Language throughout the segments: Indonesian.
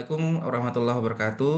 Assalamualaikum warahmatullahi wabarakatuh.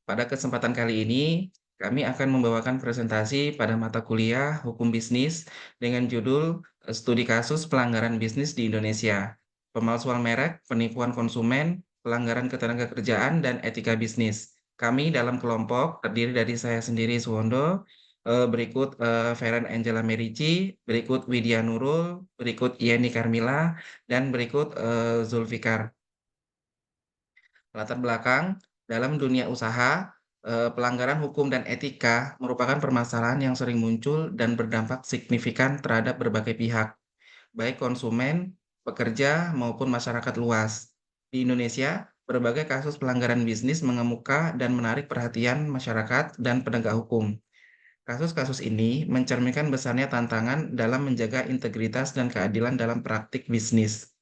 Pada kesempatan kali ini, kami akan membawakan presentasi pada mata kuliah Hukum Bisnis dengan judul Studi Kasus Pelanggaran Bisnis di Indonesia, Pemalsuan Merek, Penipuan Konsumen, Pelanggaran Ketenagakerjaan, dan Etika Bisnis. Kami dalam kelompok terdiri dari saya sendiri Suwondo, berikut Feren Angela Merici, berikut Widya Nurul, berikut Yeni Karmila, dan berikut Zulfikar. Latar belakang, dalam dunia usaha, pelanggaran hukum dan etika merupakan permasalahan yang sering muncul dan berdampak signifikan terhadap berbagai pihak, baik konsumen, pekerja, maupun masyarakat luas. Di Indonesia, berbagai kasus pelanggaran bisnis mengemuka dan menarik perhatian masyarakat dan penegak hukum. Kasus-kasus ini mencerminkan besarnya tantangan dalam menjaga integritas dan keadilan dalam praktik bisnis.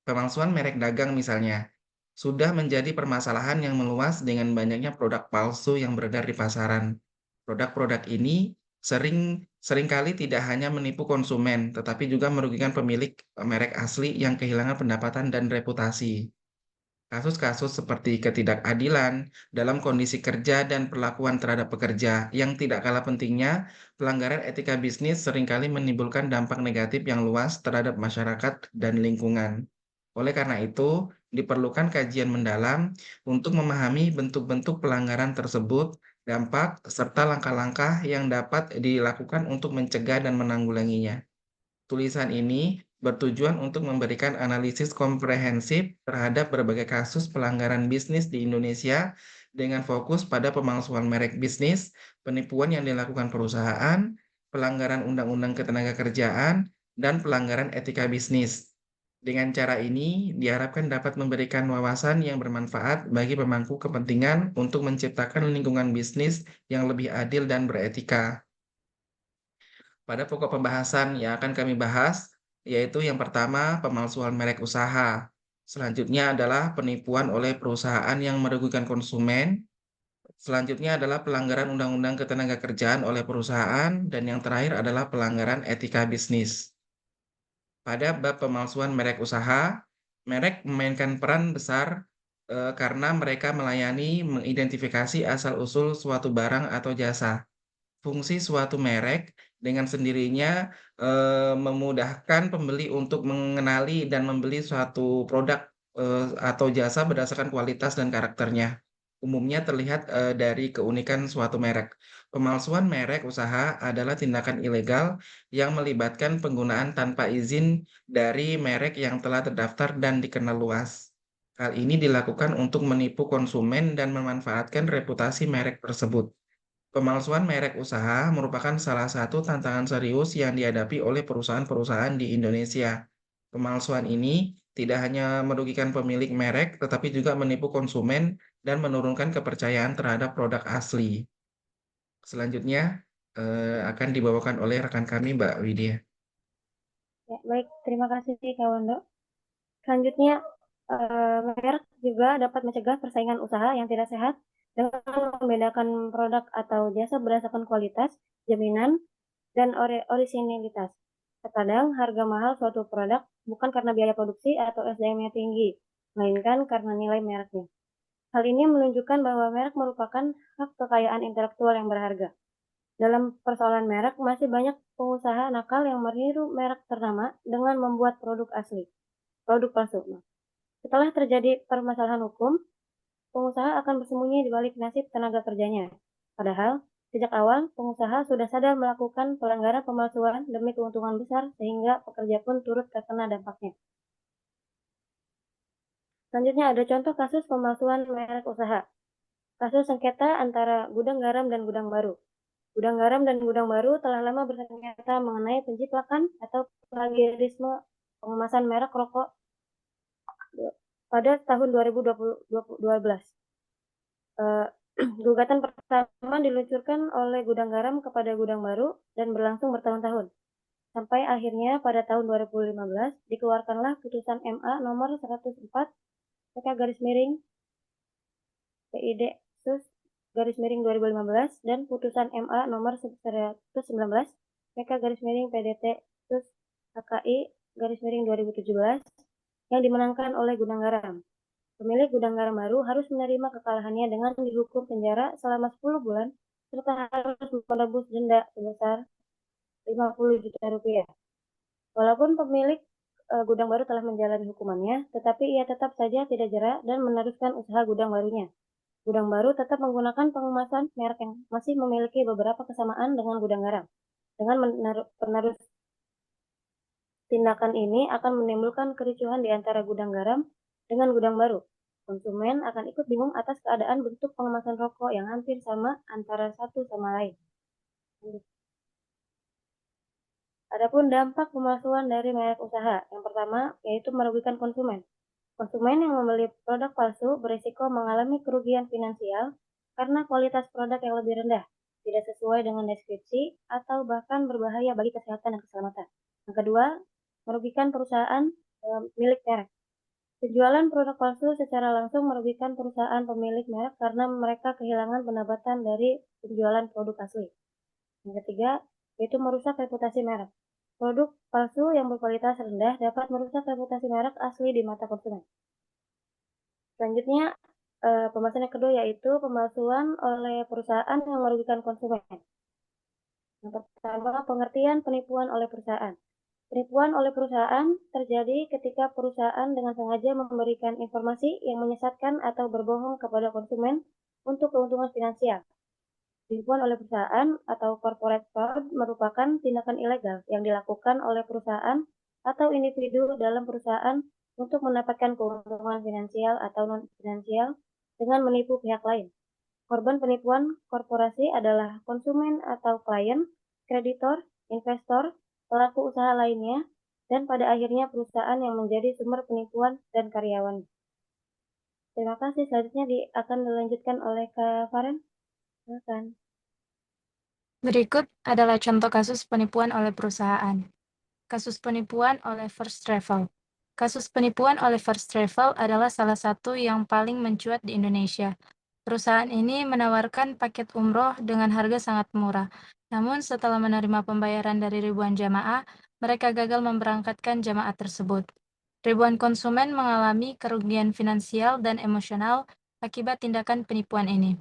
Pemalsuan merek dagang misalnya, sudah menjadi permasalahan yang meluas dengan banyaknya produk palsu yang beredar di pasaran. Produk-produk ini seringkali tidak hanya menipu konsumen, tetapi juga merugikan pemilik merek asli yang kehilangan pendapatan dan reputasi. Kasus-kasus seperti ketidakadilan dalam kondisi kerja dan perlakuan terhadap pekerja yang tidak kalah pentingnya, pelanggaran etika bisnis seringkali menimbulkan dampak negatif yang luas terhadap masyarakat dan lingkungan. Oleh karena itu, diperlukan kajian mendalam untuk memahami bentuk-bentuk pelanggaran tersebut, dampak, serta langkah-langkah yang dapat dilakukan untuk mencegah dan menanggulanginya. Tulisan ini bertujuan untuk memberikan analisis komprehensif terhadap berbagai kasus pelanggaran bisnis di Indonesia dengan fokus pada pemalsuan merek bisnis, penipuan yang dilakukan perusahaan, pelanggaran undang-undang ketenagakerjaan, dan pelanggaran etika bisnis. Dengan cara ini, diharapkan dapat memberikan wawasan yang bermanfaat bagi pemangku kepentingan untuk menciptakan lingkungan bisnis yang lebih adil dan beretika. Pada pokok pembahasan yang akan kami bahas, yaitu yang pertama pemalsuan merek usaha. Selanjutnya adalah penipuan oleh perusahaan yang merugikan konsumen. Selanjutnya adalah pelanggaran undang-undang ketenagakerjaan oleh perusahaan. Dan yang terakhir adalah pelanggaran etika bisnis. Pada bab pemalsuan merek usaha, merek memainkan peran besar karena mereka melayani mengidentifikasi asal-usul suatu barang atau jasa. Fungsi suatu merek dengan sendirinya, memudahkan pembeli untuk mengenali dan membeli suatu produk, atau jasa berdasarkan kualitas dan karakternya. Umumnya terlihat, dari keunikan suatu merek. Pemalsuan merek usaha adalah tindakan ilegal yang melibatkan penggunaan tanpa izin dari merek yang telah terdaftar dan dikenal luas. Hal ini dilakukan untuk menipu konsumen dan memanfaatkan reputasi merek tersebut. Pemalsuan merek usaha merupakan salah satu tantangan serius yang dihadapi oleh perusahaan-perusahaan di Indonesia. Pemalsuan ini tidak hanya merugikan pemilik merek, tetapi juga menipu konsumen dan menurunkan kepercayaan terhadap produk asli. Selanjutnya akan dibawakan oleh rekan kami, Mbak Widya. Ya, baik, terima kasih Kak Wondo. Selanjutnya, merek juga dapat mencegah persaingan usaha yang tidak sehat dengan membedakan produk atau jasa berdasarkan kualitas, jaminan, dan orisinilitas. Terkadang harga mahal suatu produk bukan karena biaya produksi atau SDM-nya tinggi, melainkan karena nilai mereknya. Hal ini menunjukkan bahwa merek merupakan hak kekayaan intelektual yang berharga. Dalam persoalan merek, masih banyak pengusaha nakal yang meniru merek ternama dengan membuat produk palsu. Setelah terjadi permasalahan hukum, pengusaha akan bersembunyi di balik nasib tenaga kerjanya. Padahal, sejak awal, pengusaha sudah sadar melakukan pelanggaran pemalsuan demi keuntungan besar sehingga pekerja pun turut terkena dampaknya. Selanjutnya ada contoh kasus pemalsuan merek usaha. Kasus sengketa antara gudang garam dan gudang baru. Gudang garam dan gudang baru telah lama bersengketa mengenai penciplakan atau plagiarisme pengemasan merek rokok pada tahun 2012. Gugatan pertama diluncurkan oleh Gudang Garam kepada Gudang Baru dan berlangsung bertahun-tahun. Sampai akhirnya pada tahun 2015 dikeluarkanlah putusan MA nomor 104 PK garis miring PID sus garis miring 2015 dan putusan MA nomor 119 PK garis miring PDT sus HKI garis miring 2017 yang dimenangkan oleh Gudang Garam. Pemilik gudang garam baru harus menerima kekalahannya dengan dihukum penjara selama 10 bulan serta harus menebus denda sebesar 50 juta rupiah. Walaupun pemilik gudang baru telah menjalani hukumannya, tetapi ia tetap saja tidak jera dan meneruskan usaha gudang barunya. Gudang baru tetap menggunakan pengemasan merek yang masih memiliki beberapa kesamaan dengan gudang garam. Dengan penerus tindakan ini akan menimbulkan kericuhan di antara gudang garam dengan gudang baru. Konsumen akan ikut bingung atas keadaan bentuk pengemasan rokok yang hampir sama antara satu sama lain. Adapun dampak pemalsuan dari merek usaha, yang pertama yaitu merugikan konsumen. Konsumen yang membeli produk palsu berisiko mengalami kerugian finansial karena kualitas produk yang lebih rendah, tidak sesuai dengan deskripsi, atau bahkan berbahaya bagi kesehatan dan keselamatan. Yang kedua, merugikan perusahaan milik merek. Penjualan produk palsu secara langsung merugikan perusahaan pemilik merek karena mereka kehilangan pendapatan dari penjualan produk asli. Yang ketiga, yaitu merusak reputasi merek. Produk palsu yang berkualitas rendah dapat merusak reputasi merek asli di mata konsumen. Selanjutnya, pembahasan yang kedua yaitu pemalsuan oleh perusahaan yang merugikan konsumen. Yang pertama, pengertian penipuan oleh perusahaan. Penipuan oleh perusahaan terjadi ketika perusahaan dengan sengaja memberikan informasi yang menyesatkan atau berbohong kepada konsumen untuk keuntungan finansial. Penipuan oleh perusahaan atau corporate fraud merupakan tindakan ilegal yang dilakukan oleh perusahaan atau individu dalam perusahaan untuk mendapatkan keuntungan finansial atau non-finansial dengan menipu pihak lain. Korban penipuan korporasi adalah konsumen atau klien, kreditor, investor, pelaku usaha lainnya, dan pada akhirnya perusahaan yang menjadi sumber penipuan dan karyawan. Terima kasih. Selanjutnya akan dilanjutkan oleh Kak Faren. Silakan. Berikut adalah contoh kasus penipuan oleh perusahaan. Kasus penipuan oleh First Travel. Kasus penipuan oleh First Travel adalah salah satu yang paling mencuat di Indonesia. Perusahaan ini menawarkan paket umroh dengan harga sangat murah. Namun setelah menerima pembayaran dari ribuan jamaah, mereka gagal memberangkatkan jamaah tersebut. Ribuan konsumen mengalami kerugian finansial dan emosional akibat tindakan penipuan ini.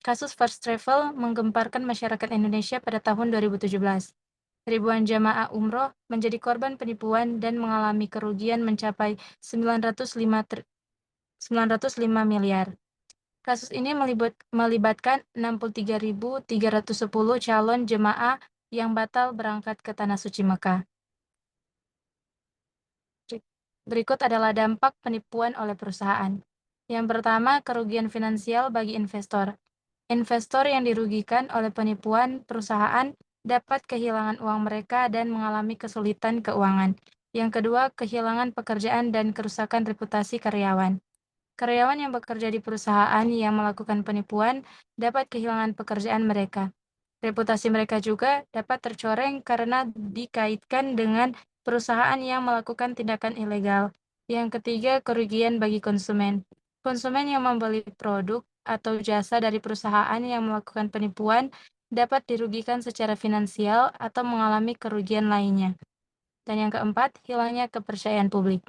Kasus First Travel menggemparkan masyarakat Indonesia pada tahun 2017. Ribuan jamaah umroh menjadi korban penipuan dan mengalami kerugian mencapai 905 miliar. Kasus ini melibatkan 63.310 calon jemaah yang batal berangkat ke Tanah Suci Mekah. Berikut adalah dampak penipuan oleh perusahaan. Yang pertama, kerugian finansial bagi investor. Investor yang dirugikan oleh penipuan perusahaan dapat kehilangan uang mereka dan mengalami kesulitan keuangan. Yang kedua, kehilangan pekerjaan dan kerusakan reputasi karyawan. Karyawan yang bekerja di perusahaan yang melakukan penipuan dapat kehilangan pekerjaan mereka. Reputasi mereka juga dapat tercoreng karena dikaitkan dengan perusahaan yang melakukan tindakan ilegal. Yang ketiga, kerugian bagi konsumen. Konsumen yang membeli produk atau jasa dari perusahaan yang melakukan penipuan dapat dirugikan secara finansial atau mengalami kerugian lainnya. Dan yang keempat, hilangnya kepercayaan publik.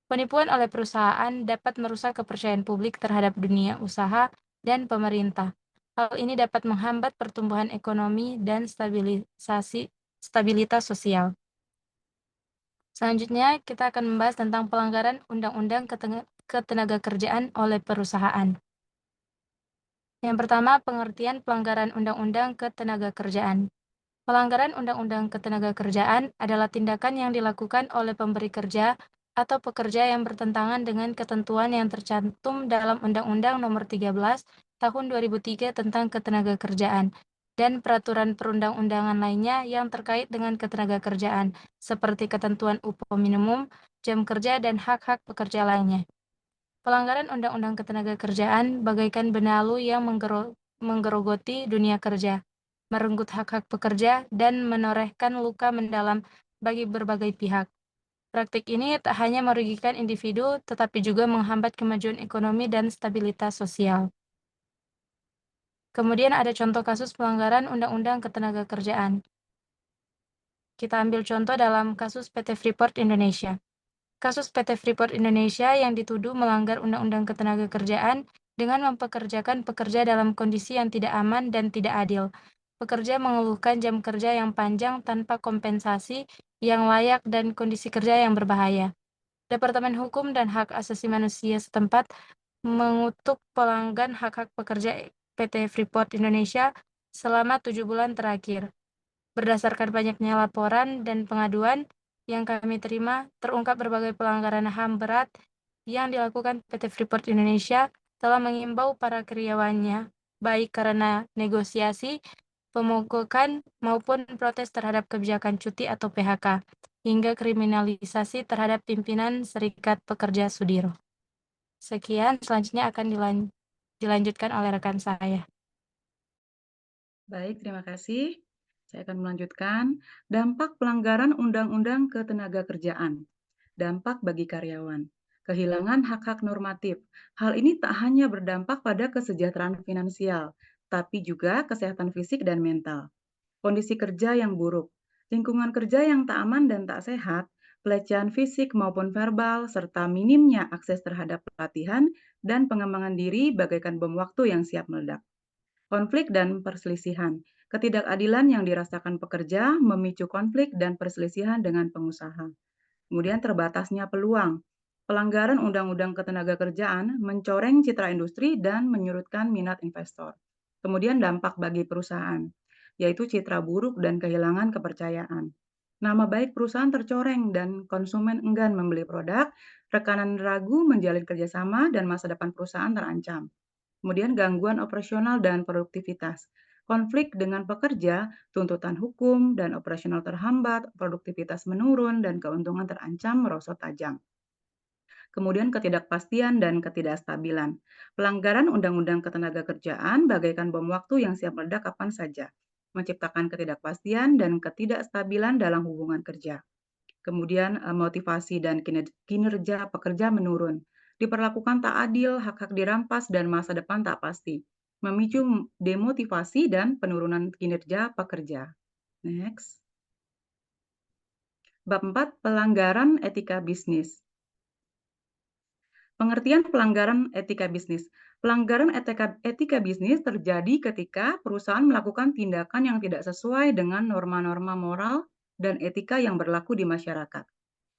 Penipuan oleh perusahaan dapat merusak kepercayaan publik terhadap dunia usaha dan pemerintah. Hal ini dapat menghambat pertumbuhan ekonomi dan stabilitas sosial. Selanjutnya, kita akan membahas tentang pelanggaran Undang-Undang Ketenagakerjaan oleh perusahaan. Yang pertama, pengertian pelanggaran Undang-Undang Ketenagakerjaan. Pelanggaran Undang-Undang Ketenagakerjaan adalah tindakan yang dilakukan oleh pemberi kerja atau pekerja yang bertentangan dengan ketentuan yang tercantum dalam Undang-Undang Nomor 13 Tahun 2003 tentang Ketenagakerjaan dan peraturan perundang-undangan lainnya yang terkait dengan ketenagakerjaan, seperti ketentuan upah minimum, jam kerja, dan hak-hak pekerja lainnya. Pelanggaran Undang-Undang Ketenagakerjaan bagaikan benalu yang menggerogoti dunia kerja, merenggut hak-hak pekerja, dan menorehkan luka mendalam bagi berbagai pihak. Praktik ini tak hanya merugikan individu, tetapi juga menghambat kemajuan ekonomi dan stabilitas sosial. Kemudian ada contoh kasus pelanggaran Undang-Undang Ketenagakerjaan. Kita ambil contoh dalam kasus PT Freeport Indonesia. Kasus PT Freeport Indonesia yang dituduh melanggar Undang-Undang Ketenagakerjaan dengan mempekerjakan pekerja dalam kondisi yang tidak aman dan tidak adil. Pekerja mengeluhkan jam kerja yang panjang tanpa kompensasi yang layak dan kondisi kerja yang berbahaya. Departemen Hukum dan Hak Asasi Manusia setempat mengutuk pelanggan hak-hak pekerja PT Freeport Indonesia selama 7 bulan terakhir. Berdasarkan banyaknya laporan dan pengaduan yang kami terima, terungkap berbagai pelanggaran HAM berat yang dilakukan PT Freeport Indonesia telah mengimbau para karyawannya, baik karena negosiasi, pemogokan, maupun protes terhadap kebijakan cuti atau PHK, hingga kriminalisasi terhadap pimpinan Serikat Pekerja Sudiro. Sekian, selanjutnya akan dilanjutkan oleh rekan saya. Baik, terima kasih. Saya akan melanjutkan dampak pelanggaran Undang-Undang Ketenagakerjaan. Dampak bagi karyawan. Kehilangan hak-hak normatif. Hal ini tak hanya berdampak pada kesejahteraan finansial, tapi juga kesehatan fisik dan mental. Kondisi kerja yang buruk. Lingkungan kerja yang tak aman dan tak sehat, pelecehan fisik maupun verbal, serta minimnya akses terhadap pelatihan dan pengembangan diri bagaikan bom waktu yang siap meledak. Konflik dan perselisihan. Ketidakadilan yang dirasakan pekerja memicu konflik dan perselisihan dengan pengusaha. Kemudian terbatasnya peluang. Pelanggaran Undang-Undang Ketenagakerjaan mencoreng citra industri dan menyurutkan minat investor. Kemudian dampak bagi perusahaan, yaitu citra buruk dan kehilangan kepercayaan. Nama baik perusahaan tercoreng dan konsumen enggan membeli produk, rekanan ragu menjalin kerjasama, dan masa depan perusahaan terancam. Kemudian gangguan operasional dan produktivitas. Konflik dengan pekerja, tuntutan hukum, dan operasional terhambat, produktivitas menurun, dan keuntungan terancam merosot tajam. Kemudian ketidakpastian dan ketidakstabilan. Pelanggaran Undang-Undang Ketenagakerjaan bagaikan bom waktu yang siap meledak kapan saja, menciptakan ketidakpastian dan ketidakstabilan dalam hubungan kerja. Kemudian motivasi dan kinerja pekerja menurun. Diperlakukan tak adil, hak-hak dirampas, dan masa depan tak pasti. Memicu demotivasi dan penurunan kinerja pekerja. Next. Bab 4, pelanggaran etika bisnis. Pengertian pelanggaran etika bisnis. Pelanggaran etika bisnis terjadi ketika perusahaan melakukan tindakan yang tidak sesuai dengan norma-norma moral dan etika yang berlaku di masyarakat.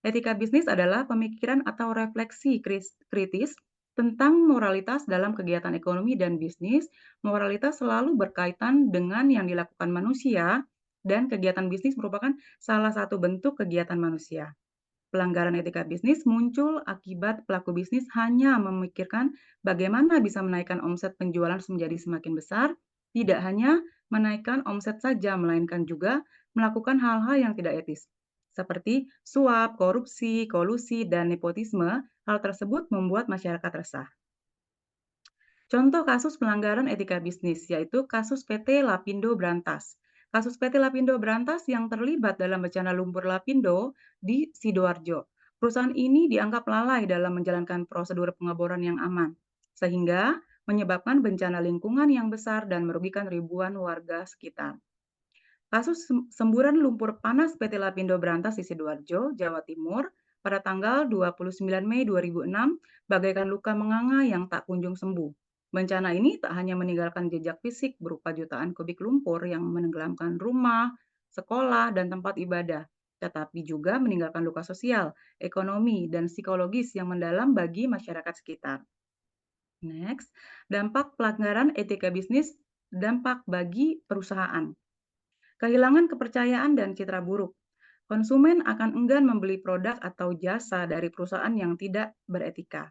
Etika bisnis adalah pemikiran atau refleksi kritis tentang moralitas dalam kegiatan ekonomi dan bisnis. Moralitas selalu berkaitan dengan yang dilakukan manusia, dan kegiatan bisnis merupakan salah satu bentuk kegiatan manusia. Pelanggaran etika bisnis muncul akibat pelaku bisnis hanya memikirkan bagaimana bisa menaikkan omset penjualan menjadi semakin besar, tidak hanya menaikkan omset saja, melainkan juga melakukan hal-hal yang tidak etis, seperti suap, korupsi, kolusi, dan nepotisme. Hal tersebut membuat masyarakat resah. Contoh kasus pelanggaran etika bisnis, yaitu kasus PT Lapindo Brantas. Kasus PT Lapindo Brantas yang terlibat dalam bencana lumpur Lapindo di Sidoarjo. Perusahaan ini dianggap lalai dalam menjalankan prosedur pengeboran yang aman, sehingga menyebabkan bencana lingkungan yang besar dan merugikan ribuan warga sekitar. Kasus semburan lumpur panas PT Lapindo Brantas di Sidoarjo, Jawa Timur, pada tanggal 29 Mei 2006, bagaikan luka menganga yang tak kunjung sembuh. Bencana ini tak hanya meninggalkan jejak fisik berupa jutaan kubik lumpur yang menenggelamkan rumah, sekolah, dan tempat ibadah, tetapi juga meninggalkan luka sosial, ekonomi, dan psikologis yang mendalam bagi masyarakat sekitar. Next, dampak pelanggaran etika bisnis, dampak bagi perusahaan. Kehilangan kepercayaan dan citra buruk. Konsumen akan enggan membeli produk atau jasa dari perusahaan yang tidak beretika.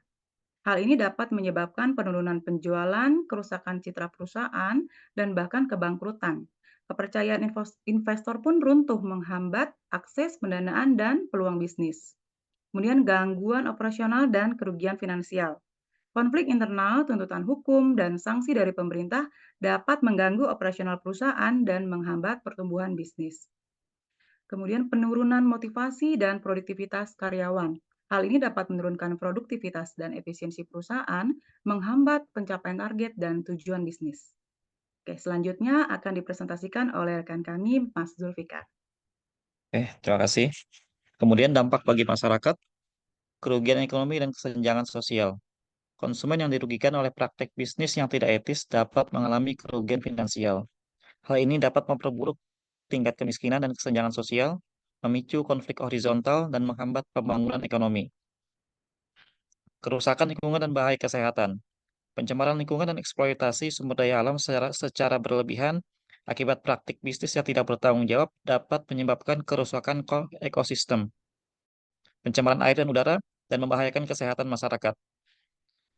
Hal ini dapat menyebabkan penurunan penjualan, kerusakan citra perusahaan, dan bahkan kebangkrutan. Kepercayaan investor pun runtuh, menghambat akses pendanaan dan peluang bisnis. Kemudian gangguan operasional dan kerugian finansial. Konflik internal, tuntutan hukum, dan sanksi dari pemerintah dapat mengganggu operasional perusahaan dan menghambat pertumbuhan bisnis. Kemudian penurunan motivasi dan produktivitas karyawan. Hal ini dapat menurunkan produktivitas dan efisiensi perusahaan, menghambat pencapaian target dan tujuan bisnis. Oke, selanjutnya akan dipresentasikan oleh rekan kami, Mas Zulfikar. Terima kasih. Kemudian dampak bagi masyarakat. kerugian ekonomi dan kesenjangan sosial. Konsumen yang dirugikan oleh praktek bisnis yang tidak etis dapat mengalami kerugian finansial. Hal ini dapat memperburuk tingkat kemiskinan dan kesenjangan sosial, memicu konflik horizontal, dan menghambat pembangunan ekonomi. Kerusakan lingkungan dan bahaya kesehatan. Pencemaran lingkungan dan eksploitasi sumber daya alam secara berlebihan akibat praktik bisnis yang tidak bertanggung jawab dapat menyebabkan kerusakan ekosistem, pencemaran air dan udara, dan membahayakan kesehatan masyarakat.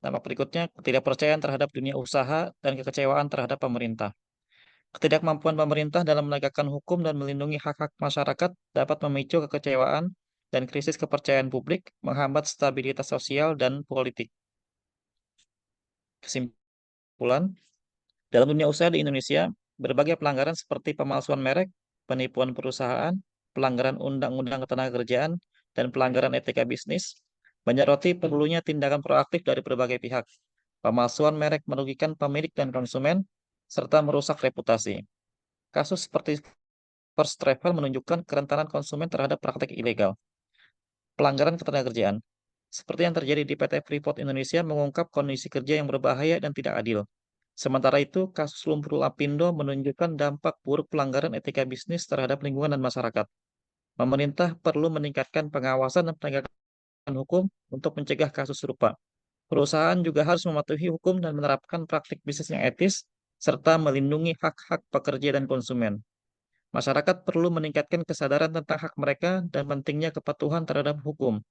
Dampak berikutnya, ketidakpercayaan terhadap dunia usaha dan kekecewaan terhadap pemerintah. Ketidakmampuan pemerintah dalam menegakkan hukum dan melindungi hak-hak masyarakat dapat memicu kekecewaan dan krisis kepercayaan publik, menghambat stabilitas sosial dan politik. Kesimpulan, dalam dunia usaha di Indonesia, berbagai pelanggaran seperti pemalsuan merek, penipuan perusahaan, pelanggaran undang-undang ketenagakerjaan, dan pelanggaran etika bisnis menyoroti perlunya tindakan proaktif dari berbagai pihak. Pemalsuan merek merugikan pemilik dan konsumen, serta merusak reputasi. Kasus seperti First Travel menunjukkan kerentanan konsumen terhadap praktik ilegal. Pelanggaran ketenagakerjaan, seperti yang terjadi di PT Freeport Indonesia, mengungkap kondisi kerja yang berbahaya dan tidak adil. Sementara itu, kasus lumpur lapindo menunjukkan dampak buruk pelanggaran etika bisnis terhadap lingkungan dan masyarakat. Pemerintah perlu meningkatkan pengawasan dan penegakan hukum untuk mencegah kasus serupa. Perusahaan juga harus mematuhi hukum dan menerapkan praktik bisnis yang etis, serta melindungi hak-hak pekerja dan konsumen. Masyarakat perlu meningkatkan kesadaran tentang hak mereka dan pentingnya kepatuhan terhadap hukum.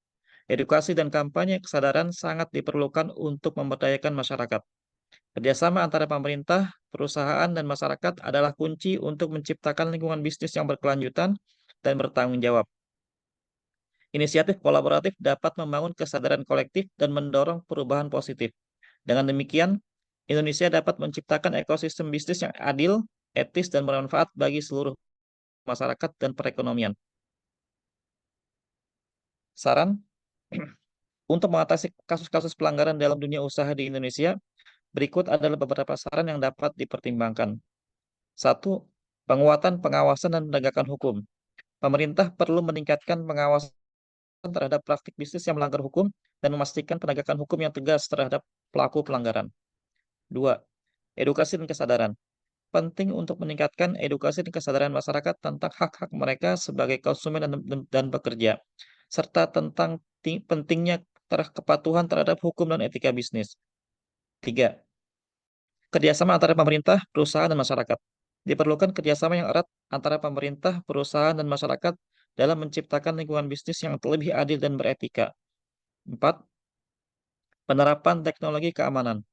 Edukasi dan kampanye kesadaran sangat diperlukan untuk memberdayakan masyarakat. Kerjasama antara pemerintah, perusahaan, dan masyarakat adalah kunci untuk menciptakan lingkungan bisnis yang berkelanjutan dan bertanggung jawab. Inisiatif kolaboratif dapat membangun kesadaran kolektif dan mendorong perubahan positif. Dengan demikian, Indonesia dapat menciptakan ekosistem bisnis yang adil, etis, dan bermanfaat bagi seluruh masyarakat dan perekonomian. Saran untuk mengatasi kasus-kasus pelanggaran dalam dunia usaha di Indonesia, berikut adalah beberapa saran yang dapat dipertimbangkan. 1. Penguatan pengawasan dan penegakan hukum. Pemerintah perlu meningkatkan pengawasan terhadap praktik bisnis yang melanggar hukum dan memastikan penegakan hukum yang tegas terhadap pelaku pelanggaran. 2. Edukasi dan kesadaran. Penting untuk meningkatkan edukasi dan kesadaran masyarakat tentang hak-hak mereka sebagai konsumen dan pekerja, serta tentang pentingnya kepatuhan terhadap hukum dan etika bisnis. 3. Kerjasama antara pemerintah, perusahaan, dan masyarakat. Diperlukan kerjasama yang erat antara pemerintah, perusahaan, dan masyarakat dalam menciptakan lingkungan bisnis yang lebih adil dan beretika. 4. Penerapan teknologi keamanan.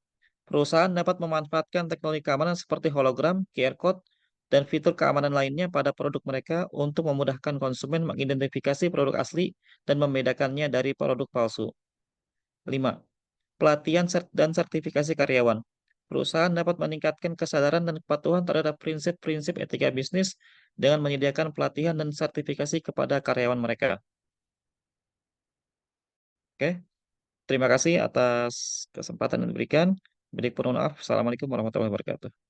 Perusahaan dapat memanfaatkan teknologi keamanan seperti hologram, QR code, dan fitur keamanan lainnya pada produk mereka untuk memudahkan konsumen mengidentifikasi produk asli dan membedakannya dari produk palsu. 5. Pelatihan dan sertifikasi karyawan. Perusahaan dapat meningkatkan kesadaran dan kepatuhan terhadap prinsip-prinsip etika bisnis dengan menyediakan pelatihan dan sertifikasi kepada karyawan mereka. Oke, terima kasih atas kesempatan yang diberikan. Mohon maaf. Assalamualaikum warahmatullahi wabarakatuh.